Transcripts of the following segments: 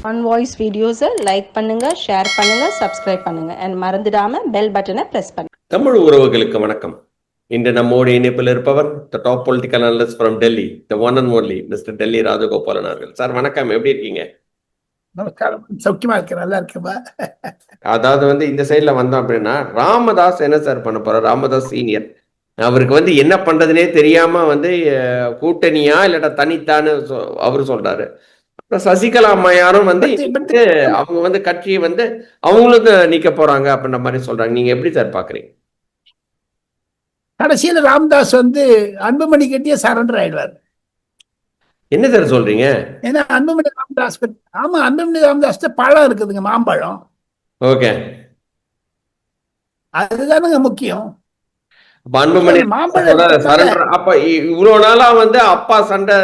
On voice வீடியோஸை like பண்ணுங்க, share பண்ணுங்க, சப்ஸ்கிரைப் பண்ணுங்க அண்ட் மறந்துடாம பெல் பட்டனை பிரஸ் பண்ணுங்க. தமிழ் உறவுகளுக்கு வணக்கம். இன்று நம்மோடு இணைப்பில் இருப்பவர் the top political analyst from Delhi, the one and only mister Delhi Rajagopalan அவர்கள். சார் வணக்கம், எப்படி இருக்கீங்க? நமஸ்காரம், சௌக்கியமா இருக்கேன், நல்லா இருக்கேன்பா. அதாவது இந்த சைட்ல வந்தோம் அப்படின்னா ராமதாஸ் என்ன சார் பண்ண போறார்? ராமதாஸ் சீனியர் அவருக்கு என்ன பண்றதுனே தெரியாம கூட்டணியா இல்லாட்டா தனித்தான்னு அவரு சொல்றாரு. சசிகலா அம்மையாரும் அவங்க கட்சியை அவங்களுக்கு நீக்க போறாங்க அப்படின்ற மாதிரி சொல்றாங்க. நீங்க எப்படி சார் பாக்குறீங்க? கடைசியில ராமதாஸ் அன்புமணி கட்டியே சரண்டர் ஆயிடுவார். என்ன சார் சொல்றீங்க? ஏன்னா அன்புமணி ராமதாஸ், ஆமா, அன்புமணி ராமதாஸ் பழம் இருக்குதுங்க, மாம்பழம். ஓகே, அதுதானுங்க முக்கியம். அன்புமணி சரண்டர். அப்ப இவ்வளவு நாளா அப்பா சண்டை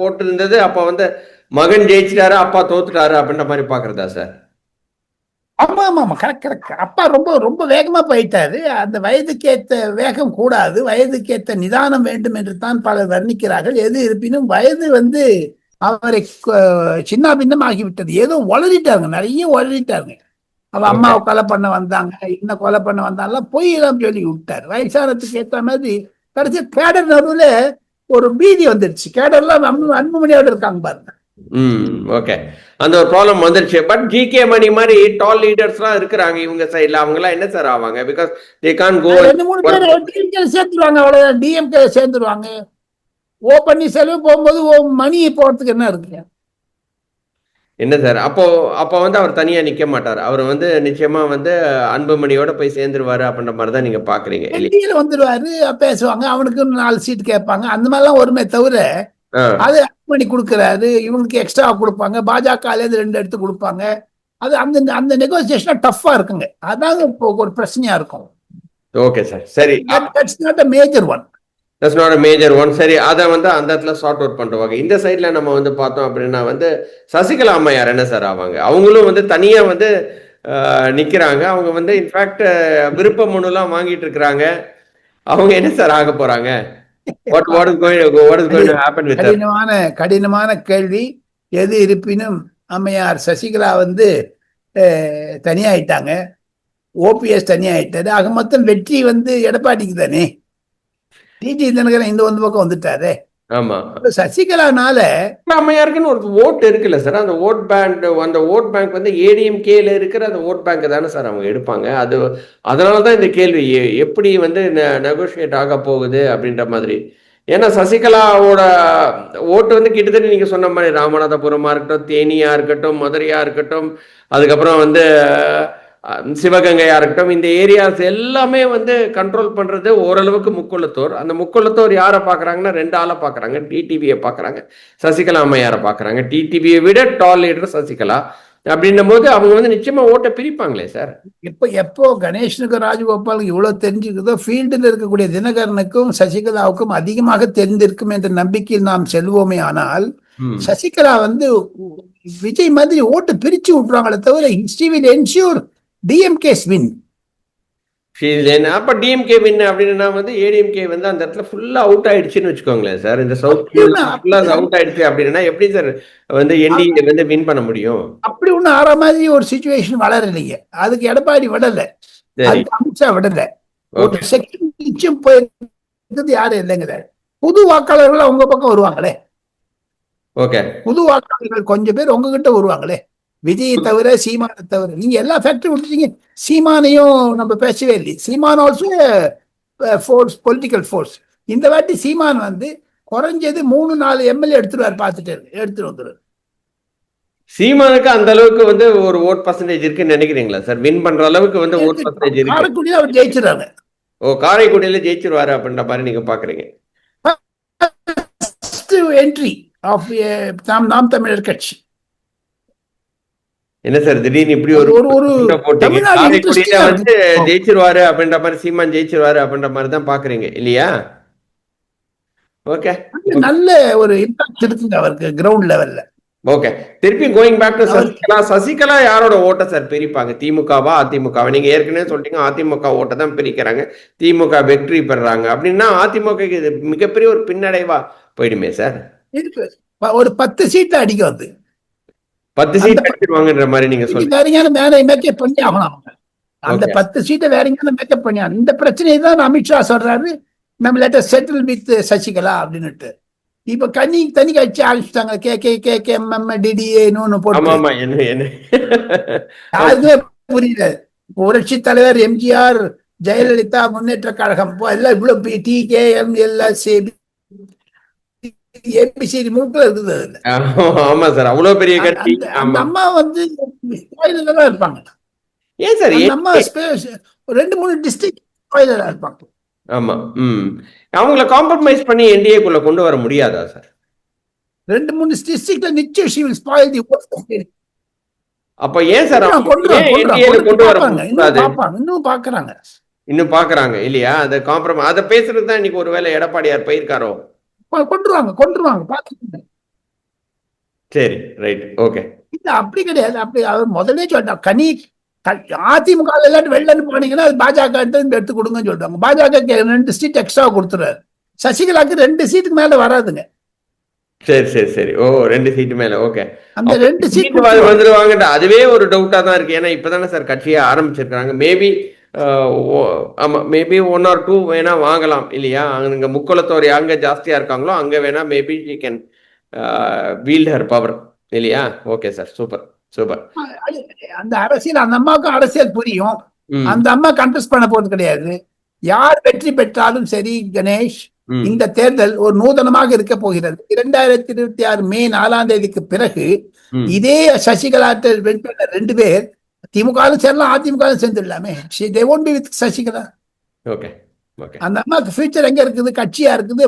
போட்டு இருந்தது, அப்ப மகன் ஜெயிச்சிட்டாரு, அப்பா தோத்துட்டாரு அப்படின்ற மாதிரி பாக்குறதா சார்? ஆமா ஆமா ஆமா, கரெக்ட் கரெக்ட். அப்பா ரொம்ப ரொம்ப வேகமா போயிட்டாரு. அந்த வயதுக்கேற்ற வேகம் கூடாது, வயதுக்கேற்ற நிதானம் வேண்டும் என்று தான் பலர் வர்ணிக்கிறார்கள். எது இருப்பினும் வயது அவரை சின்ன பின்னம் ஆகிவிட்டது. ஏதோ வளரிட்டாங்க, நிறைய வளரிட்டாங்க. அவ அம்மாவை கொலை பண்ண வந்தாங்க, என்ன கொலை பண்ண வந்தாலும் பொய் எல்லாம் சொல்லி விட்டாரு. வயசானத்துக்கு ஏற்ற மாதிரி கடைசி கேடர் நடுவுல ஒரு பீதி வந்துருச்சு. கேடர்லாம் அன்புமணியோட இருக்காங்க பாருங்க. ஓகே, அந்த ஒரு ப்ராப்ளம் வந்துருச்சு. பட் ஜிகே மணி மாதிரி டால் லீடர்ஸ்லாம் இருக்கிறாங்க இவங்க சைடுல. அவங்க எல்லாம் என்ன சார் ஆவாங்க? Because they can't go. 2-3 பேர் டிஎம்கே சேர்த்துருவாங்க, அவ்வளவுதான். டிஎம்கே சேர்ந்துருவாங்க. ஓ பன்னீர்செல்வம் போகும்போது மணி போறதுக்கு என்ன இருக்கு? என்ன சார் அப்போ அவர் தனியா நிக்க மாட்டார். அவர் நிச்சயமா அன்புமணியோட போய் சேர்ந்துருவாரு அப்படின்ற மாதிரி தான் நீங்க பாக்குறீங்க. வந்துருவாரு, பேசுவாங்க, அவனுக்கு 4 சீட் கேட்பாங்க, அந்த மாதிரிலாம் ஒருமே தவிர அது அன்புமணி கொடுக்கறாரு, இவங்களுக்கு எக்ஸ்ட்ரா கொடுப்பாங்க, பாஜக 2 எடுத்து கொடுப்பாங்க. அது அந்த நெகோசியேஷன் டஃப்பா இருக்குங்க. அதான் இப்போ ஒரு பிரச்சனையா இருக்கும். ஓகே சார், சரி. That's not a major one. That's not a major one. சரி, அதை அந்த இடத்துல சார்ட் அவுட் பண்ணுவாங்க. இந்த சைட்ல நம்ம பார்த்தோம் அப்படின்னா சசிகலா அம்மையார் என்ன சார் ஆவாங்க? அவங்களும் தனியா நிக்கிறாங்க. அவங்க இன்ஃபேக்ட் விருப்ப மனுலாம் வாங்கிட்டு இருக்கிறாங்க. அவங்க என்ன சார் ஆக போறாங்க? கடினமான கேள்வி. எது இருப்பினும் அம்மையார் சசிகலா தனியாயிட்டாங்க, ஓபிஎஸ் தனியாயிட்டாரு. ஆக மொத்தம் வெற்றி எடப்பாடிக்கு தானே. டிடி தினகரன் இந்த பக்கம் வந்துட்டாரு. ஆமா, சசிகலானால அம்மையாருக்குன்னு ஒரு ஓட் இருக்குல்ல சார். அந்த ஓட் பேங்க் ஏடிஎம்கேல இருக்கிற அந்த ஓட் பேங்க் தானே சார் அவங்க எடுப்பாங்க. அதனாலதான் இந்த கேள்வி எப்படி நெகோசியேட் ஆக போகுது அப்படின்ற மாதிரி. ஏன்னா சசிகலாவோட ஓட்டு கிட்டத்தட்ட நீங்க சொன்ன மாதிரி ராமநாதபுரமா இருக்கட்டும், தேனியா இருக்கட்டும், மதுரையா இருக்கட்டும், அதுக்கப்புறம் சிவகங்கையா இருக்கட்டும், இந்த ஏரியாஸ் எல்லாமே கண்ட்ரோல் பண்றது ஓரளவுக்கு முக்குளத்தோர். அந்த முக்குளத்தோர் யாரை பாக்குறாங்கன்னா 2 ஆளை பாக்குறாங்க. டிடிவியை பாக்குறாங்க, சசிகலா அம்மையாரை பாக்குறாங்க. டிடிவியை விட டால் லீடர் சசிகலா அப்படின்னும் போது அவங்க நிச்சயமா ஓட்டை பிரிப்பாங்களே சார். எப்போ கணேசனுக்கும் ராஜகோபாலுக்கும் இவ்வளவு தெரிஞ்சுக்குதோ, ஃபீல்டில் இருக்கக்கூடிய தினகரனுக்கும் சசிகலாவுக்கும் அதிகமாக தெரிந்திருக்கும் என்ற நம்பிக்கையில் நாம் செல்வோமே. ஆனால் சசிகலா விஜய் மாதிரி ஓட்டு பிரிச்சு விட்டுருவாங்களே தவிர she will ensure DMK's win. அப்ப டிஎம்கே வின் அப்படின்னா ஏடிஎம்கே அந்த இடத்துல ஃபுல்லா அவுட் ஆயிடுச்சுன்னு வச்சுக்கோங்களேன் சார். இந்த சவுத் ஃபுல்லா அவுட் ஆயிடுச்சு அப்படின்னா எப்படி சார் என்டிஏ வின் பண்ண முடியும்? அப்படி ஒண்ணு ஆற மாதிரி ஒரு சிச்சுவேஷன் வளரலைங்க. அதுக்கு எடப்பாடி விடல, அமித்ஷா விடல. ஒரு செகண்ட் நிச்சயம் போயிருக்கிறது யாரும் இல்லைங்கிற. புது வாக்காளர்கள் உங்க பக்கம் வருவாங்களே. ஓகே, புது வாக்காளர்கள் கொஞ்சம் பேர் உங்ககிட்ட வருவாங்களே. விஜயை தவிர, சீமானை தவிர. நீங்க எல்லா ஃபேக்டரி விட்டுட்டீங்க. சீமானையும் நம்ம பேசவே இல்லை. சீமான் ஆல்சோ ஃபோர்ஸ், பொலிட்டிக்கல் ஃபோர்ஸ். இந்த வாட்டி சீமான் குறைஞ்சது 3-4 எம்எல்ஏ எடுத்துட்டு வந்துரு. சீமானுக்கு அந்த அளவுக்கு ஒரு ஓட் பர்சன்டேஜ் இருக்குன்னு நினைக்கிறீங்களா சார்? வின் பண்ற அளவுக்கு ஓட் பர்சன்டேஜ் இருக்கு. காரைக்குடியில அவர் ஜெயிச்சிருக்காங்க. காரைக்குடியில ஜெயிச்சிருவாரு அப்படின்ற மாதிரி நீங்க பாக்குறீங்க. என்ட்ரி ஆஃப் நாம் தமிழர் கட்சி. என்ன சார் திடீர்னு இப்படி ஒரு ஜெயிச்சிருவாரு அப்படின்ற மாதிரி, சீமான் ஜெயிச்சிருவாரு அப்படின்ற மாதிரி தான் பாக்குறீங்க இல்லையா? ஓகே, நல்ல ஒரு இம்பாக்ட் இருக்குங்க அவருக்கு கிரவுண்ட் லெவல்ல. ஓகே, திருப்பி going back to Sasikala. Sasikala யாரோட ஓட்ட சார் பிரிப்பாங்க? திமுகவா அதிமுகவா? நீங்க ஏற்கனவே சொல்லிட்டீங்க அதிமுக ஓட்டை தான் பிரிக்கிறாங்க, திமுக வெற்றி பெறாங்க அப்படின்னா அதிமுக இது மிகப்பெரிய ஒரு பின்னடைவா போயிடுமே சார். ஒரு 10 சீட் அடிக்க 10 சீட் அடிச்சிருவாங்கன்ற மாதிரி நீங்க சொல்றீங்க. வேற எங்கேயாவது மேல மேக்கப் பண்ணி ஆகணும் அவங்க. அந்த 10 சீட்டை வேற எங்கேயாவது மேக்கப் பண்ணி ஆகணும். இந்த பிரச்சனையை தான் அமித்ஷா சொல்றாரு, நம்ம லெட்டர் செட்டில் வித் சசிகலா அப்படின்னுட்டு. இப்ப தனி கட்சி ஆரம்பிச்சுட்டாங்க, KKM DDA போட்டு. யாருக்குமே புரியல. புரட்சி தலைவர் எம்ஜிஆர், ஜெயலலிதா, முன்னேற்ற கழகம் எல்லாம் இவ்வளவு TKM எல்லாம் ABCD முழுக்க இருக்குது. ஆமா சார், அவ்வளவு பெரிய கட்சி. அந்த அம்மா வந்து கோயிலா இருப்பாங்க. ஏன் சார் அம்மா 2-3 டிஸ்ட்ரிக்ட் கோயிலா இருப்பாங்க. ஆமா. அவங்கள காம்ப்ரமைஸ் பண்ணி என்டிஏக்குள்ள கொண்டு வர முடியாதா சார்? 2-3 டிஸ்ட்ரிக்ட்ல நிச்சயம் she will spoil the vote. அப்ப ஏன் சார் கொண்டு வர இன்னும் பாக்குறாங்க, இன்னும் பாக்குறாங்க இல்லையா? அந்த காம்ப்ரமைஸ் அத பேசுறது தான் இன்னைக்கு ஒருவேளை எடப்பாடியார் போயிருக்காரோ. கொண்டுருவாங்க பாத்துக்கோங்க. சரி, ரைட், ஓகே. இல்ல அப்படி கிடையாது. அப்படி அவர் முதல்ல சொல்லிட்டார், அதிமுக எல்லாரும் வெளில போனீங்கன்னா அது பாஜக எடுத்து கொடுங்கன்னு சொல்றாங்க. பாஜக 2 சீட் எக்ஸ்ட்ரா கொடுத்துறாரு. சசிகலாக்கு 2 சீட்டுக்கு மேல வராதுங்க. சரி. ஓ, 2 சீட்டு மேல. ஓகே. அந்த 2 சீட் வந்துருவாங்க. அதுவே ஒரு டவுட்டா தான் இருக்கு. ஏன்னா இப்பதானே சார் கட்சியை ஆரம்பிச்சிருக்காங்க. மேபி ஆமா, மேபி 1 or 2 வேணா வாங்கலாம் இல்லையா? அங்க முக்குளத்தோர் அங்க ஜாஸ்தியா இருக்காங்களோ அங்க வேணா maybe she can wield her power இல்லையா? Okay sir, super. அந்த அரசியல், அந்த அம்மாவுக்கு அரசியல் புரியும். அந்த அம்மா கண்டெஸ்ட் பண்ண போறது கிடையாது. யார் வெற்றி பெற்றாலும் சரி கணேஷ், இந்த தேர்தல் ஒரு நூதனமாக இருக்க போகிறது. 2026 மே 4ஆம் தேதிக்கு பிறகு இதே சசிகலா 2 பேர் திமுக சேரலாம், AIADMK சேர்ந்துடலாமே. they won't be with Sasikala. அந்த அம்மாவுக்கு ஃபியூச்சர் எங்க இருக்குது? கட்சியா இருக்குது,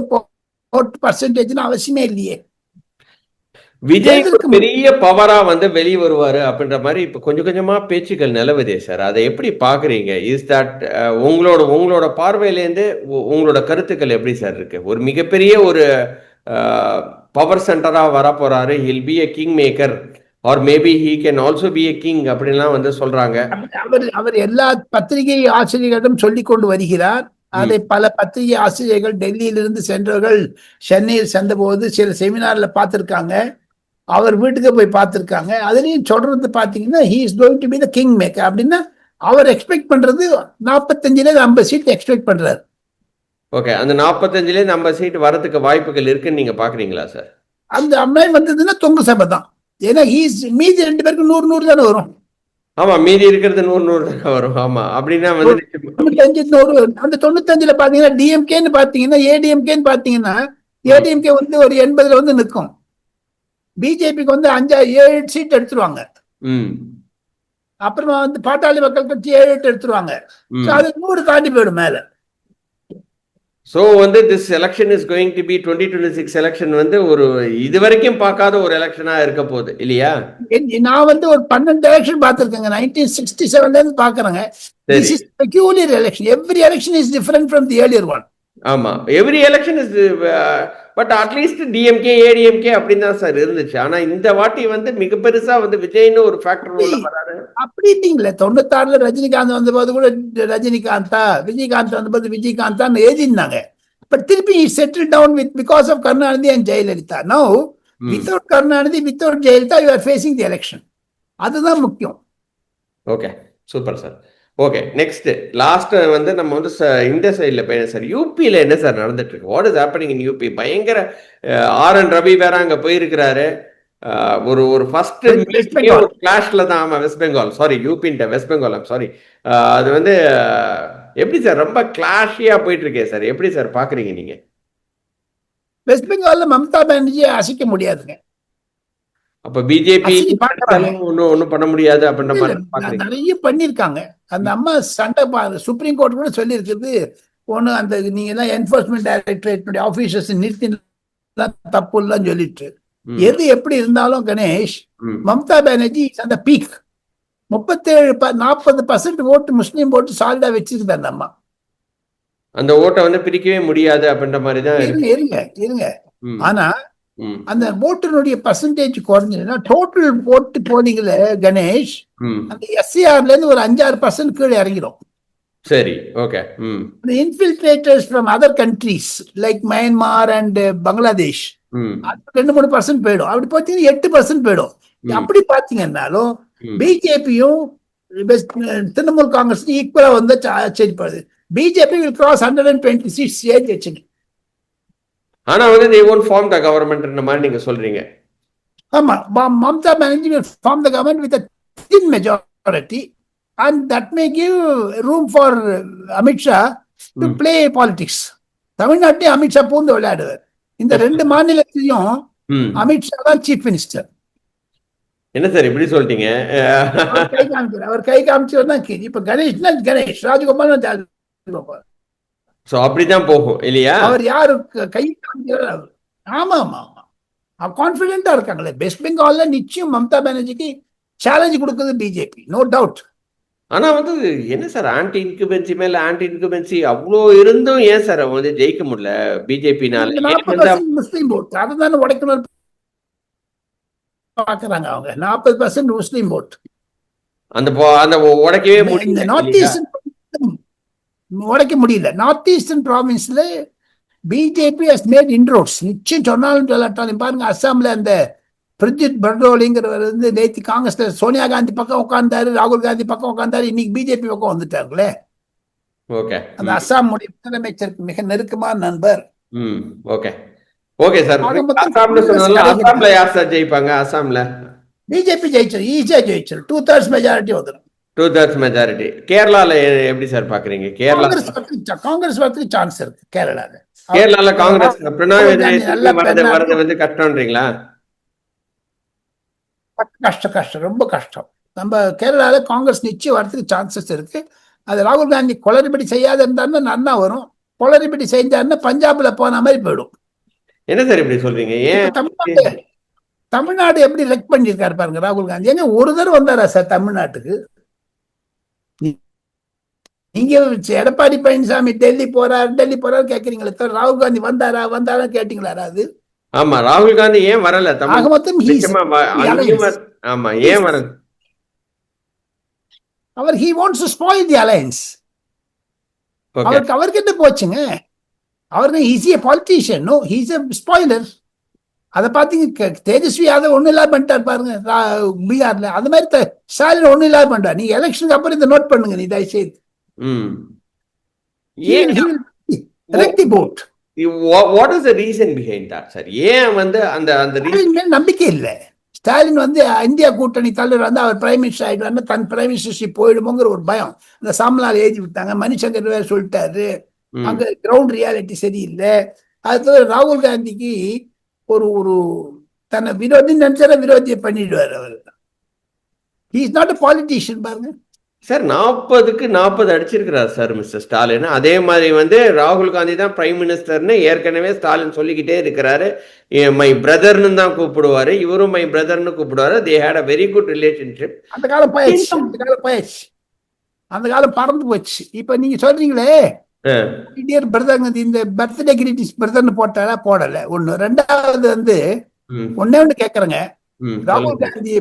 ஓட் பர்சன்டேஜ்னு அவசியமே இல்லையே. விஜய் பெரிய பவரா வந்து வெளியே வருவாரு அப்படின்ற மாதிரி இப்ப கொஞ்சம் கொஞ்சமா பேச்சுக்கள் நிலவுதே சார். அதை எப்படி பாக்குறீங்க? இஸ் தட் உங்களோட பார்வையிலேருந்து உங்களோட கருத்துக்கள் எப்படி சார் இருக்கு? ஒரு மிகப்பெரிய ஒரு பவர் சென்டரா வர போறாரு, he'll be a king maker or maybe he can also be a king அப்படின்லாம் வந்து சொல்றாங்க. அவர் எல்லா பத்திரிகை ஆசிரியர்களிடம் சொல்லிக் கொண்டு வருகிறார். அதை பல பத்திரிகை ஆசிரியர்கள் டெல்லியிலிருந்து சென்றவர்கள் சென்னையில் சென்றபோது சில செமினார்ல பார்த்திருக்காங்க. அவர் வீட்டுக்கு போய் பார்த்திருக்காங்க. அதுலயும் சொல்றது பாத்தீங்கன்னா he is going to be the king maker அப்படின்னா அவர் எக்ஸ்பெக்ட் பண்றது 45-50 சீட் எக்ஸ்பெக்ட் பண்றாரு. ஓகே, அந்த 45-50 சீட் வரதுக்கு வாய்ப்புகள் இருக்குன்னு நீங்க பாக்குறீங்களா சார்? அந்த அம்மாய் வந்ததுன்னா தொங்கு சபை தான். ஏன்னா மீதி 2 பேருக்கு 100 தானே வரும். ஆமா, மீதி இருக்கிறது 100 தானே வரும். ஆமா, அப்படின்னா வந்து 95 அந்த 95ல பாத்தீங்கன்னா டிஎம்கேன்னு பாத்தீங்கன்னா ஏடிஎம்கேன்னு பாத்தீங்கன்னா ஏடிஎம்கே வந்து ஒரு 80ல வந்து நிற்கும். பிஜேபிக்கு வந்து 5-7 சீட் எடுத்துருவாங்க. அப்புறமா வந்து பாட்டாளி மக்கள் கட்சி 7-8 எடுத்துருவாங்க. அது 100 தாண்டி போயிடும் மேல. சோ வந்து this election is going to be 2026 election வந்து ஒரு இதுவரைக்கும் பார்க்காத ஒரு எலெக்ஷனா இருக்க போகுது இல்லையா? நான் வந்து ஒரு 12 எலெக்ஷன் பார்த்திருக்கேங்க. 1967ல இருந்து பாக்குறேங்க. This is peculiar election. Every election is different from the earlier one. ஆமா, every election is but at least DMK ADMK அப்படின்னு தான் சார் இருந்துச்சு. ஆனா இந்த வாட்டி வந்து மிக பெருசா வந்து விஜய்னு ஒரு ஃபேக்டர் உள்ள வராரு. அப்படி இல்லைங்களே. 96ல ரஜினிகாந்த் வந்தபோது கூட ரஜினிகாந்தா, விஜயகாந்த் வந்தபோது விஜயகாந்தான் எழுதினாங்க. பட் திருப்பி settle down with because of Karunanidhi and Jayalalithaa. Now without Karunanidhi, without Jayalalithaa you are facing the election. அதுதான் முக்கியம். Okay, super sir. Okay, next last வந்து நம்ம வந்து இந்த சைட்ல போய் சார் யூபியில என்ன சார் நடந்துட்டு இருக்கு? What is happening in UP? பயங்கர RN ரவி வேற அங்க போயிருக்கிறாரு. ஒரு ஃபர்ஸ்ட் ஒரு கிளாஷ்ல தான். ஆமா, வெஸ்ட் பெங்கால், சாரி யூபின்ட்ட வெஸ்ட் பெங்கால், சாரி. அது வந்து எப்படி சார் ரொம்ப கிளாஷியா போயிட்டு இருக்கே சார், எப்படி சார் பாக்குறீங்க நீங்க? வெஸ்ட் பெங்கால்ல மம்தா பானர்ஜியை அசைக்க முடியாதுங்க. அப்ப பிஜேபி ஒன்னும் பண்ண முடியாது அப்படின்ற மாதிரி நிறைய பண்ணிருக்காங்க. அந்த அம்மா சண்டை சுப்ரீம் கோர்ட் கூட சொல்லி இருக்குது, ஒண்ணு அந்த நீங்க எல்லாம் என்ஃபோர்ஸ்மெண்ட் டைரக்டரேட் ஆபீசர்ஸ் நிறுத்தி தப்பு எல்லாம் சொல்லிட்டு, எது எப்படி இருந்தாலும் கணேஷ், மம்தா பானர்ஜி அந்த பீக் 37-40% ஓட்டு முஸ்லீம் ஓட்டு சாலிடா வச்சிருக்கு அந்த அம்மா. அந்த ஓட்டை வந்து பிரிக்கவே முடியாது அப்படின்ற மாதிரி தான். இருங்க ஆனா அந்த ஓட்டுனுடைய பர்சன்டேஜ் குறைஞ்சதுன்னா டோட்டல் ஓட்டு போலிங்கள கணேஷ் அந்த SCRல இருந்து ஒரு 5-6% கீழே இறங்கிடும். சரி, ஓகே. ம். The infiltrators from other countries like Myanmar and Bangladesh, ம். அது 2-3% போயிடும். அப்படி பார்த்தீங்கன்னா 8% போயிடும். ம். அப்படி பார்த்தீங்கன்னாலும் ம். பிஜேபியும் திரிணாமுல் காங்கிரஸ் ஈக்குவலா வந்து ஆச்சரியப்படுது. பிஜேபி will cross 120 seats ஏறி வச்சுங்க. ஆனா வந்து they won't form the government மாதிரி நீங்க சொல்றீங்க. ஆமா, Mamata Banerjee will form the government with a thin majority and that may give room for Amit Shah to play politics. தமிழ்நாட்டில் அமித்ஷா பூந்து விளையாடுவார். இந்த 2 மாநிலத்திலையும் ம். அமித்ஷா தான் சீஃப் மினிஸ்டர். என்ன சார் இப்படி சொல்லிட்டீங்க? அவர் கை காமிச்சவர் தான் இப்ப கணேஷ் ராஜகோபால் ராஜகோபால். சோ அப்படிதான் போகும் இல்லையா? அவர் யாரு கை காமிக்கிறார்? ஆமா ஆமா ஆமா, கான்பிடென்டா இருக்காங்களே. வெஸ்ட் பெங்கால்ல நிச்சயம் மம்தா பானர்ஜிக்கு சேலஞ்ச் கொடுக்குது பிஜேபி, நோ டவுட். ஆனா வந்து என்ன சார் ஆன்டி இன்குபென்சி மேல ஆன்டி இன்குபென்சி அவ்வளோ இருந்தும் ஏன் சார் வந்து ஜெயிக்க முடியல பிஜேபினால? 40% முஸ்லீம் ஓட், அதுதானே உடைக்கணும் பாக்குறாங்க அவங்க. 40% முஸ்லீம் ஓட் அந்த அந்த உடைக்கவே முடியல. நார்த் ஈஸ்டர்ன் உடைக்க முடியல. நார்த் ஈஸ்டர்ன் ப்ராவின்ஸ்ல பிஜேபி ஹஸ் மேட் இன்ரோட்ஸ். நிச்சயம் சொன்னாலும் சொல்லாட்டாலும் பாருங்க, அஸ்ஸாம்ல அந்த பிரஜித் பர்டோலிங்கிறவர் வந்து நேற்று காங்கிரஸ்ல சோனியா காந்தி பக்கம் உட்கார்ந்தாரு, ராகுல் காந்தி பக்கம் உட்கார்ந்தாரு, இன்னைக்கு பிஜேபி பக்கம் வந்துட்டாங்களே. ஓகே, அந்த அஸ்ஸாமுடைய முதலமைச்சருக்கு மிக நெருக்கமான நண்பர். Okay okay sir. அஸ்ஸாம்ல சொன்னால அஸ்ஸாம்ல யார் சார் ஜெயிப்பாங்க? அஸ்ஸாம்ல பிஜேபி ஜெயிச்சிரு, ஈஸியா ஜெயிச்சிரு, 2/3 மெஜாரிட்டி வந்துடும். 2/3 மெஜாரிட்டி. கேரளால எப்படி சார் பாக்குறீங்க? கேரளா காங்கிரஸ் வரதுக்கு சான்ஸ் இருக்கு. கேரளால காங்கிரஸ் பிரணாய் வரது வந்து கஷ்டம்ன்றீங்களா? கஷ்டம், ரொம்ப கஷ்டம். நம்ம கேரளால காங்கிரஸ் நிச்சயம் வரதுக்கு சான்சஸ் இருக்கு. அது ராகுல் காந்தி குளறுபடி செய்யாத இருந்தாருன்னா நன்னா வரும். குளறுபடி செஞ்சாருன்னா பஞ்சாப்ல போன மாதிரி போயிடும். என்ன சார் இப்படி சொல்றீங்க? ஏன் தமிழ்நாடு எப்படி ரெக் பண்ணிருக்காரு பாருங்க ராகுல் காந்தி. ஏங்க ஒரு தடவை வந்தாரா சார் தமிழ்நாட்டுக்கு? நீங்க எடப்பாடி பழனிசாமி டெல்லி போறாரு கேக்குறீங்களே தவிர ராகுல் காந்தி வந்தாரா கேட்டீங்களா? அது ஆமா, ராகுல் காந்தி ஏன் வரல? ஆமா, ஏன் வரல? அவர் he wants to spoil the alliance. அவருக்கு என்ன போச்சுங்க? அவருக்கு he's a politician, no, he's a spoiler. அதை பாத்தீங்க தேஜஸ்வி யாதவ் ஒண்ணு இல்லாம பண்ணிட்டார் பாருங்க பீகார்ல. அது மாதிரி ஸ்டாலின் ஒண்ணு இல்லாம பண்றாரு. நீங்க எலெக்ஷனுக்கு அப்புறம் இதை நோட் பண்ணுங்க. நீ தயவுசெய்து what is the reason behind that sir? ஏன் வந்து அந்த நம்பிக்கை இல்ல. ஸ்டாலின் வந்து இந்தியா கூட்டணி தலைவர் வந்து அவர் பிரைம் மினிஸ்டர் ஆயிட்டு தன் பிரைம் மினிஸ்டர்ஷிப் போயிடுமோங்கிற ஒரு பயம். அந்த சாம்லால் எழுதி விட்டாங்க, மணிசங்கர் வேற சொல்லிட்டாரு. அங்க கிரவுண்ட் ரியாலிட்டி சரியில்லை. அது ராகுல் காந்திக்கு ஒரு தன்னை விரோதி நினைச்சார விரோதியை பண்ணிடுவார் அவர். he is not a politician பாருங்க சார். 40க்கு 40 அடிச்சிருக்கிறார் சார் மிஸ்டர் ஸ்டாலின். அதே மாதிரி வந்து ராகுல் காந்தி தான் பிரைம் மினிஸ்டர்னு ஏற்கனவே ஸ்டாலின் சொல்லிக்கிட்டே இருக்கிறாரு. மை பிரதர்னு தான் கூப்பிடுவாரு, இவரும் மை பிரதர்னு கூப்பிடுவாரு. They had a very good relationship. அந்த காலம் போயாச்சு, அந்த காலம் பறந்து போச்சு. இப்ப நீங்க சொல்றீங்களே பிரதர், இந்த பர்த்டே கிரீட்டிங்ஸ் பிரதர்னு போட்டாரா? போடல. ஒண்ணு. ரெண்டாவது வந்து ஒண்ணு கேக்குறேங்க, ராகுல் காந்தி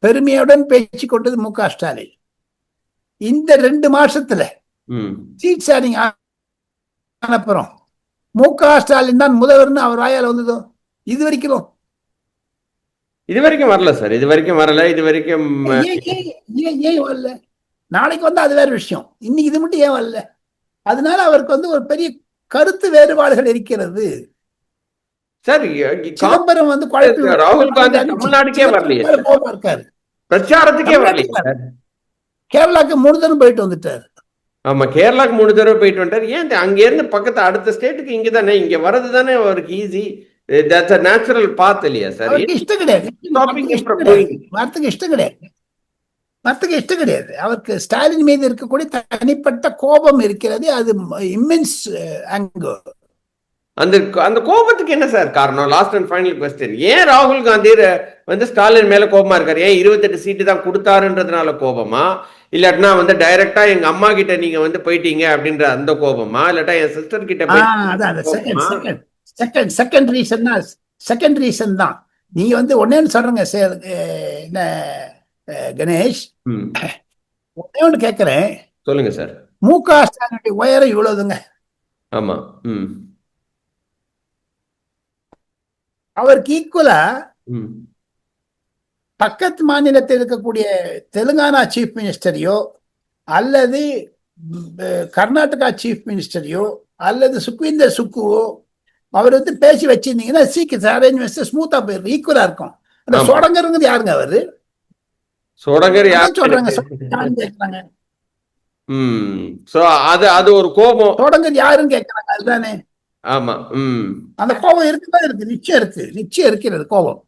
பெருமையுடன் பேச்சு கொண்டது மு.க. ஸ்டாலின். இந்த 2 மாசத்துல சீட் ஷேரிங் அப்புறம் மு.க. ஸ்டாலின் தான் முதல்வர்னு அவர் வாயால வந்ததோ? இது வரைக்கும் வரல சார். இது வரைக்கும் வரல. ஏன் வரல? நாளைக்கு வந்து அது வேற விஷயம். இன்னைக்கு இது மட்டும் ஏன் வரல? அதனால அவருக்கு வந்து ஒரு பெரிய கருத்து வேறுபாடுகள் இருக்கிறது. சார் சிதம்பரம் வந்து ராகுல் காந்தி தமிழ்நாட்டுக்கே வரலையே, இருக்காரு, பிரச்சாரத்துக்கே வரலையே. கேரளாக்கு 3 தடவை போயிட்டு வந்துட்டாரு. ஆமா, கேரளாக்கு 3 தடவை போயிட்டு வந்துட்டாரு. ஏன் அங்க இருந்து பக்கத்து அடுத்த ஸ்டேட்டுக்கு இங்க தானே, இங்க வர்றது தானே அவருக்கு easy. That's a natural path இல்லையா சார்? இஷ்டம் கிடையாது, மத்தக்கு இஷ்டம் கிடையாது. அவருக்கு ஸ்டாலின் மீது இருக்கக்கூடிய தனிப்பட்ட கோபம் இருக்கிறது. அது இம்மென்ஸ் ஆங்கர். அந்த கோபத்துக்கு என்ன சார் காரணம்? Last and final question. ஏன் ராகுல் காந்தி வந்து ஸ்டாலின் மேல கோபமா இருக்காரு? ஏன் 28 சீட்டு தான் கொடுத்தாருன்றதுனால கோபமா? இல்லாட்டினா வந்து டைரக்டா எங்க அம்மா கிட்ட நீங்க வந்து போயிட்டீங்க அப்படின்ற அந்த கோபமா? இல்லாட்டா என் சிஸ்டர் கிட்ட செகண்ட் ரீசன் தான். நீங்க வந்து ஒன்னேன்னு சொல்றீங்க கணேஷ், ஒண்ணே ஒண்ணு கேட்கிறேன். சொல்லுங்க சார். மு.க. ஸ்டாலினுடைய உயரம் இவ்வளவுதுங்க. ஆமா. ம். அவருக்கு ஈக்குவலா ம். பக்கத்து மாநிலத்தில் இருக்கக்கூடிய தெலுங்கானா சீஃப் மினிஸ்டரையோ அல்லது கர்நாடகா சீஃப் மினிஸ்டரையோ அல்லது சுக்வீந்தர் சுக்குவோ அவர் வந்து பேசி வச்சிருந்தீங்கன்னா சீக்கிரம் அரேஞ்ச் ஸ்மூத்தா போயிருக்கும், ஈக்குவலா இருக்கும். அந்த ஆமா. சோடங்கருங்கிறது யாருங்க அவரு? சோடங்கர் அதான் சொல்றாங்க. யாரு? கேட்கறாங்க. சோ அது ஒரு கோபம். சோடங்கர் யாருன்னு கேட்கறாங்க. அதுதானே. ஆமா. அந்த கோபம் இருக்குதான் இருக்கு, நிச்சயம் இருக்கு, நிச்சயம் இருக்கிறது கோபம்.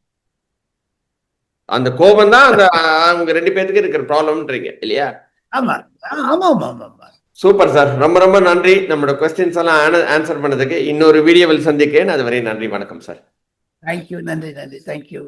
அந்த கோபம் தான் அந்த அவங்க 2 பேருக்கு இருக்கிற ப்ராப்ளம்ன்றீங்க இல்லையா? ஆமா ஆமா ஆமா ஆமா ஆமா. Super sir. ரொம்ப ரொம்ப நன்றி நம்மளோட கொஸ்டின்ஸ் எல்லாம் ஆன்சர் பண்ணதுக்கு. இன்னொரு வீடியோவில் சந்திக்கிறேன். அதுவரை நன்றி, வணக்கம் சார். தேங்க்யூ. நன்றி நன்றி. தேங்க்யூ.